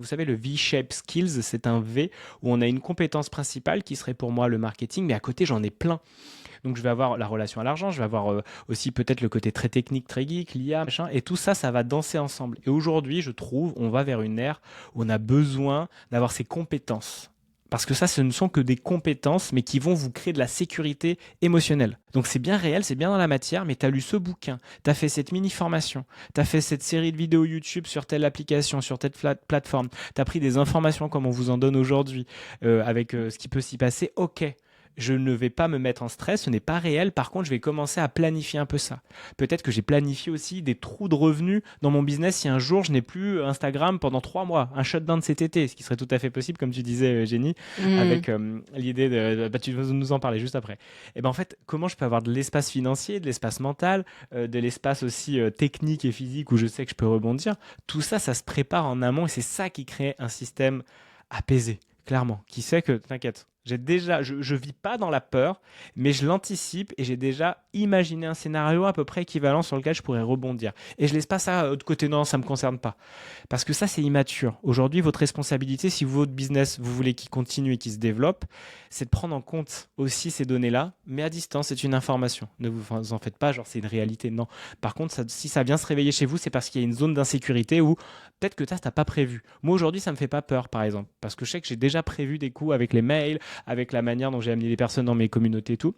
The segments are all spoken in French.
Vous savez, le V-Shape Skills, c'est un V où on a une compétence principale qui serait pour moi le marketing, mais à côté, j'en ai plein. Donc, je vais avoir la relation à l'argent, je vais avoir aussi peut-être le côté très technique, très geek, l'IA, machin, et tout ça, ça va danser ensemble. Et aujourd'hui, je trouve, on va vers une ère où on a besoin d'avoir ces compétences. Parce que ça, ce ne sont que des compétences, mais qui vont vous créer de la sécurité émotionnelle. Donc c'est bien réel, c'est bien dans la matière, mais tu as lu ce bouquin, tu as fait cette mini-formation, tu as fait cette série de vidéos YouTube sur telle application, sur telle plateforme, tu as pris des informations comme on vous en donne aujourd'hui, avec ce qui peut s'y passer, ok. Je ne vais pas me mettre en stress, ce n'est pas réel. Par contre, je vais commencer à planifier un peu ça. Peut-être que j'ai planifié aussi des trous de revenus dans mon business si un jour je n'ai plus Instagram pendant 3 mois, un shutdown de cet été, ce qui serait tout à fait possible, comme tu disais, Jenny, Hmm. avec l'idée de. Bah, tu vas nous en parler juste après. Et ben en fait, comment je peux avoir de l'espace financier, de l'espace mental, de l'espace aussi technique et physique où je sais que je peux rebondir. Tout ça, ça se prépare en amont et c'est ça qui crée un système apaisé, clairement, qui sait que, t'inquiète, je vis pas dans la peur, mais je l'anticipe et j'ai déjà imaginé un scénario à peu près équivalent sur lequel je pourrais rebondir. Et je laisse pas ça de côté, non, ça me concerne pas. Parce que ça, c'est immature. Aujourd'hui, votre responsabilité, si votre business, vous voulez qu'il continue et qu'il se développe, c'est de prendre en compte aussi ces données-là, mais à distance, c'est une information. Ne vous en faites pas, genre c'est une réalité, non. Par contre, si ça vient se réveiller chez vous, c'est parce qu'il y a une zone d'insécurité où peut-être que t'as pas prévu. Moi, aujourd'hui, ça me fait pas peur, par exemple, parce que je sais que j'ai déjà prévu des coups avec les mails, avec la manière dont j'ai amené les personnes dans mes communautés et tout.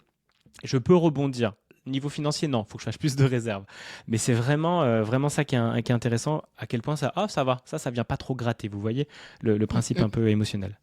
Je peux rebondir. Niveau financier, non, il faut que je fasse plus de réserves. Mais c'est vraiment ça qui est intéressant, à quel point ça, ça va, ça vient pas trop gratter, vous voyez, le principe un peu émotionnel.